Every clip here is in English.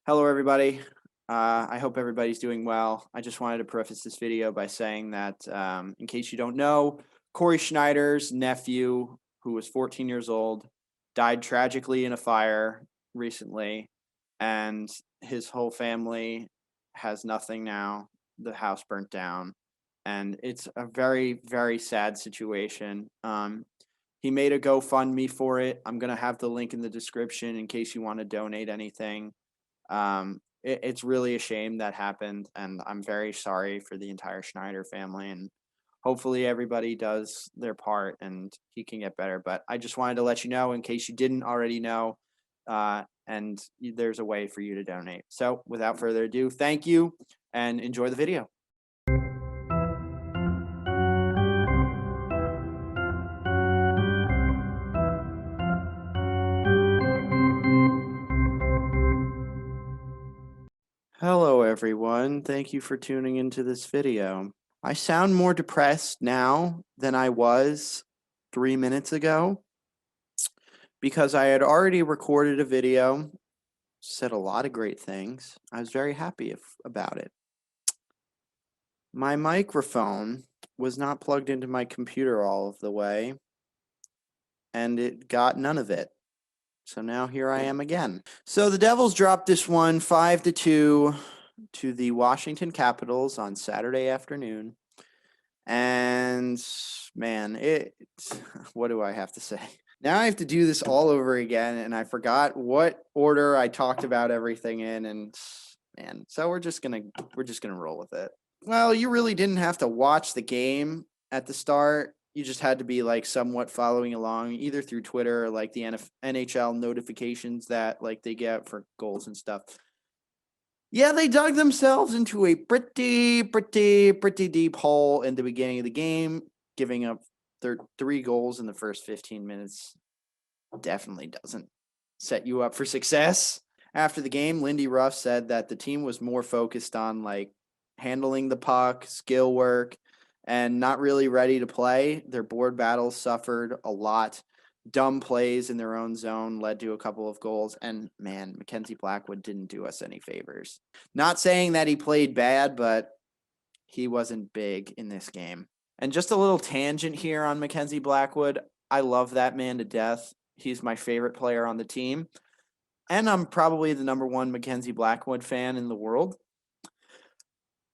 Hello, everybody. I hope everybody's doing well. I just wanted to preface this video by saying that, in case you don't know, Cory Schneider's nephew, who was 14 years old, died tragically in a fire recently, and his whole family has nothing now. The house burnt down, and it's a very, very sad situation. He made a GoFundMe for it. I'm going to have the link in the description in case you want to donate anything. It's really a shame that happened, and I'm very sorry for the entire Schneider family. And hopefully, everybody does their part and he can get better. But I just wanted to let you know in case you didn't already know, there's a way for you to donate. So, without further ado, thank you and enjoy the video. Hello, everyone. Thank you for tuning into this video. I sound more depressed now than I was 3 minutes ago because I had already recorded a video, said a lot of great things. I was very happy about it. My microphone was not plugged into my computer all of the way, and it got none of it. So now here I am again. So the Devils dropped this one 5-2 to the Washington Capitals on Saturday afternoon. And man, what do I have to say? Now I have to do this all over again, and I forgot what order I talked about everything in, and man, so we're just gonna roll with it. Well, you really didn't have to watch the game at the start. You just had to be like somewhat following along, either through Twitter or like the NHL notifications that like they get for goals and stuff. Yeah, they dug themselves into a pretty deep hole in the beginning of the game, giving up 3 goals in the first 15 minutes. Definitely doesn't set you up for success. After the game, Lindy Ruff said that the team was more focused on like handling the puck, skill work, and not really ready to play. Their board battles suffered a lot. Dumb plays in their own zone led to a couple of goals. And man, Mackenzie Blackwood didn't do us any favors. Not saying that he played bad, but he wasn't big in this game. And just a little tangent here on Mackenzie Blackwood. I love that man to death. He's my favorite player on the team. And I'm probably the #1 Mackenzie Blackwood fan in the world.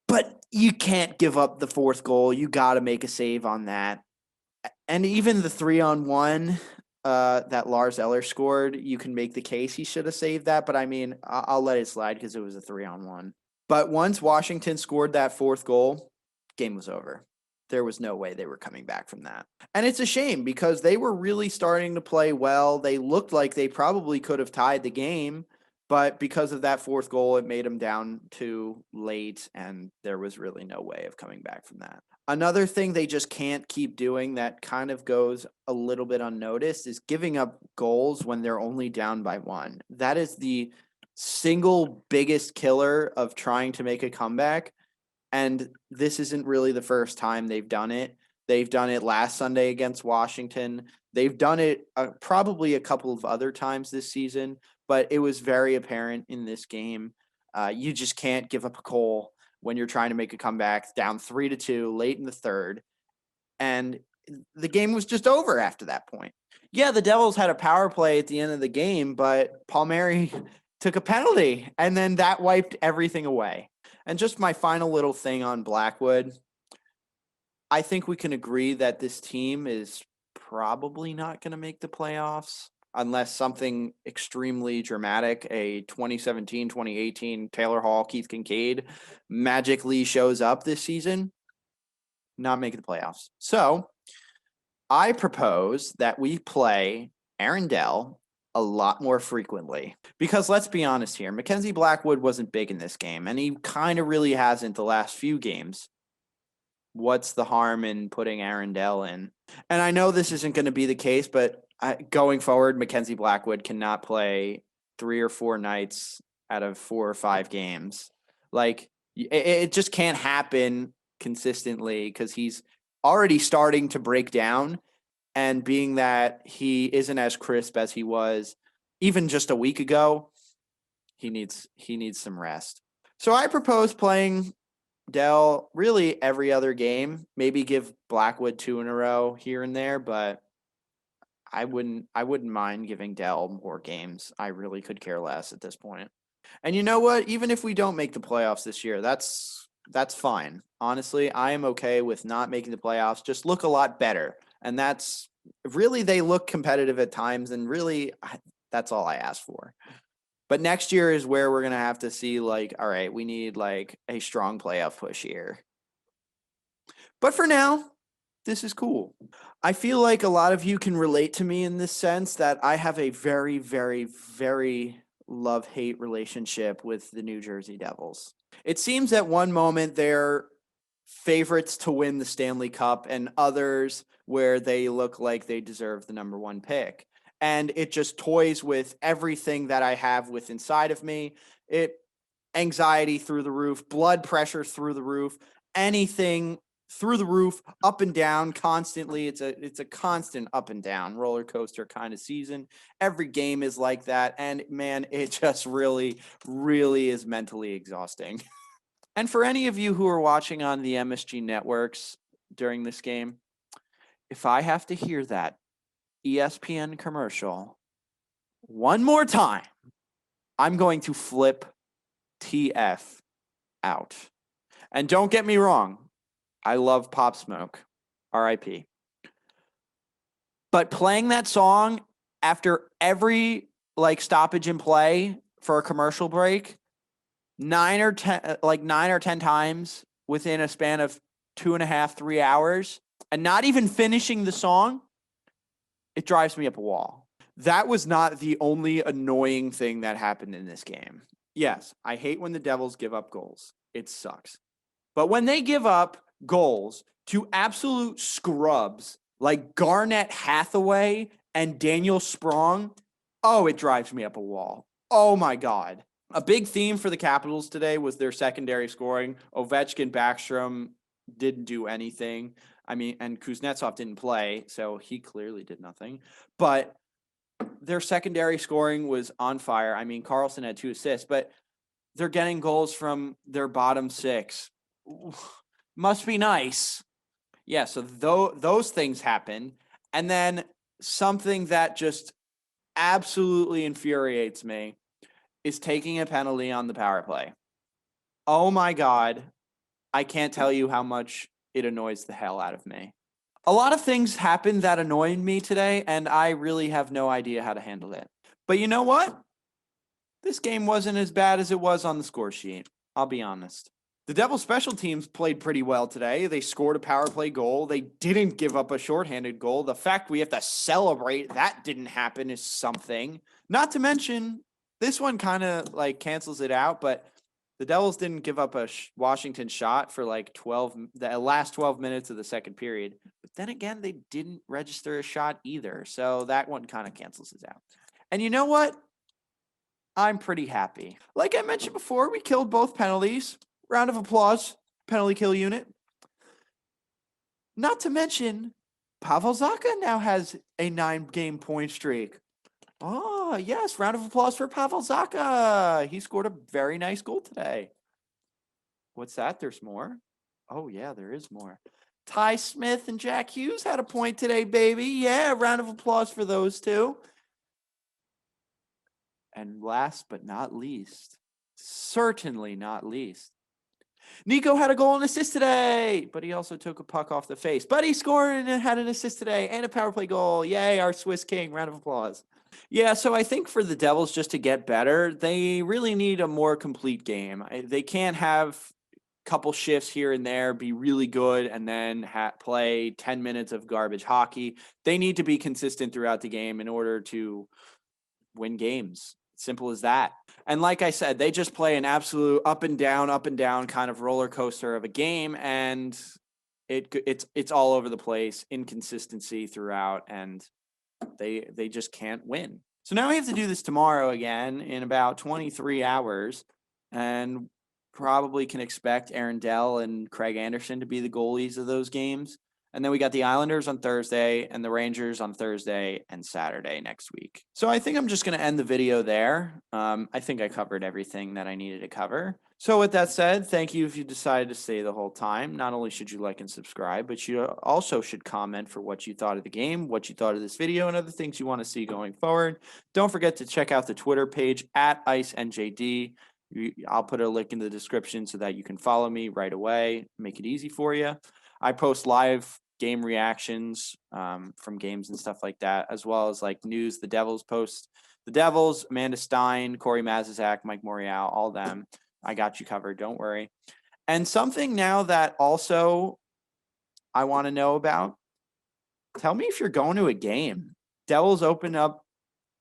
But you can't give up the 4th goal. You got to make a save on that. And even the 3-on-1 that Lars Eller scored, you can make the case he should have saved that. But I mean, I'll let it slide because it was a 3-on-1. But once Washington scored that 4th goal, game was over. There was no way they were coming back from that. And it's a shame because they were really starting to play well. They looked like they probably could have tied the game. But because of that 4th goal, it made them down too late, and there was really no way of coming back from that. Another thing they just can't keep doing that kind of goes a little bit unnoticed is giving up goals when they're only down by 1. That is the single biggest killer of trying to make a comeback, and this isn't really the first time they've done it. They've done it last Sunday against Washington. They've done it probably a couple of other times this season, but it was very apparent in this game. You just can't give up a goal when you're trying to make a comeback down 3-2 late in the 3rd. And the game was just over after that point. Yeah, the Devils had a power play at the end of the game, but Palmieri took a penalty, and then that wiped everything away. And just my final little thing on Blackwood, I think we can agree that this team is probably not going to make the playoffs unless something extremely dramatic, a 2017, 2018 Taylor Hall, Keith Kincaid magically shows up this season, not making the playoffs. So I propose that we play Aaron Dell a lot more frequently because let's be honest here, Mackenzie Blackwood wasn't big in this game, and he kind of really hasn't the last few games. What's the harm in putting Aaron Dell in? And I know this isn't going to be the case, but going forward, Mackenzie Blackwood cannot play 3 or 4 nights out of 4 or 5 games. Like it just can't happen consistently because he's already starting to break down. And being that he isn't as crisp as he was even just a week ago, he needs some rest. So I propose playing Dell really every other game. Maybe give Blackwood 2 in a row here and there, but I wouldn't mind giving Dell more games. I really could care less at this point. And you know what? Even if we don't make the playoffs this year, that's fine. Honestly, I am okay with not making the playoffs. Just look a lot better. And that's really, they look competitive at times, and really that's all I ask for. But next year is where we're going to have to see, like, all right, we need like a strong playoff push here. But for now, this is cool. I feel like a lot of you can relate to me in this sense that I have a very, very, very love-hate relationship with the New Jersey Devils. It seems at one moment they're favorites to win the Stanley Cup, and others where they look like they deserve the number one pick. And it just toys with everything that I have with inside of me. Anxiety through the roof, blood pressure through the roof, anything through the roof, up and down constantly. It's a constant up and down roller coaster kind of season. Every game is like that. And man, it just really, really is mentally exhausting. And for any of you who are watching on the MSG networks during this game, if I have to hear that ESPN commercial one more time, I'm going to flip TF out. And don't get me wrong, I love Pop Smoke, RIP. But playing that song after every stoppage in play for a commercial break, 9 or 10 times within a span of 2.5, 3 hours, and not even finishing the song, it drives me up a wall. That was not the only annoying thing that happened in this game. Yes, I hate when the Devils give up goals. It sucks. But when they give up goals to absolute scrubs like Garnett Hathaway and Daniel Sprong, oh, it drives me up a wall. Oh, my God. A big theme for the Capitals today was their secondary scoring. Ovechkin, Backstrom didn't do anything. I mean, and Kuznetsov didn't play, so he clearly did nothing. But their secondary scoring was on fire. I mean, Carlson had 2 assists, but they're getting goals from their bottom 6. Must be nice. Yeah, so those things happen. And then something that just absolutely infuriates me is taking a penalty on the power play. Oh my God. I can't tell you how much it annoys the hell out of me. A lot of things happened that annoyed me today, and I really have no idea how to handle it. But you know what? This game wasn't as bad as it was on the score sheet. I'll be honest. The Devils special teams played pretty well today. They scored a power play goal. They didn't give up a shorthanded goal. The fact we have to celebrate that didn't happen is something. Not to mention, this one kind of cancels it out, but the Devils didn't give up a Washington shot for the last 12 minutes of the second period. But then again, they didn't register a shot either. So that one kind of cancels it out. And you know what? I'm pretty happy. Like I mentioned before, we killed both penalties. Round of applause, penalty kill unit. Not to mention, Pavel Zacha now has a 9-game point streak. Oh, yes, round of applause for Pavel Zacha. He scored a very nice goal today. What's that? There's more? Oh, yeah, there is more. Ty Smith and Jack Hughes had a point today, baby. Yeah, round of applause for those two. And last but not least, certainly not least, Nico had a goal and assist today, but he also took a puck off the face. But he scored and had an assist today and a power play goal. Yay, our Swiss King. Round of applause. Yeah, so I think for the Devils just to get better, they really need a more complete game. They can't have a couple shifts here and there, be really good, and then play 10 minutes of garbage hockey. They need to be consistent throughout the game in order to win games. Simple as that. And like I said, they just play an absolute up and down kind of roller coaster of a game, and it's all over the place, inconsistency throughout, and they just can't win. So now we have to do this tomorrow again in about 23 hours, and probably can expect Aaron Dell and Craig Anderson to be the goalies of those games. And then we got the Islanders on Thursday and the Rangers on Thursday and Saturday next week. So I think I'm just going to end the video there. I think I covered everything that I needed to cover. So with that said, thank you if you decided to stay the whole time. Not only should you like and subscribe, but you also should comment for what you thought of the game, what you thought of this video, and other things you want to see going forward. Don't forget to check out the Twitter page at IceNJD. I'll put a link in the description so that you can follow me right away, make it easy for you. I post live game reactions from games and stuff like that, as well as like news. The Devils post. The Devils, Amanda Stein, Cory Mazizak, Mike Morial, all them. I got you covered. Don't worry. And something now that also I want to know about, tell me if you're going to a game. Devils open up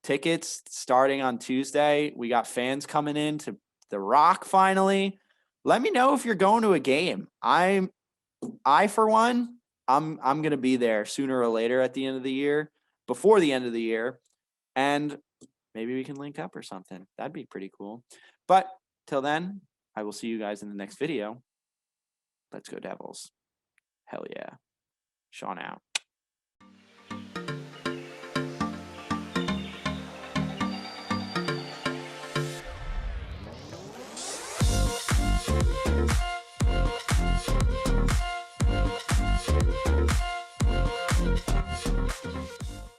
tickets starting on Tuesday. We got fans coming in to the Rock finally. Let me know if you're going to a game. I for one, I'm going to be there sooner or later at the end of the year, before the end of the year, and maybe we can link up or something. That'd be pretty cool. But till then, I will see you guys in the next video. Let's go Devils. Hell yeah. Sean out.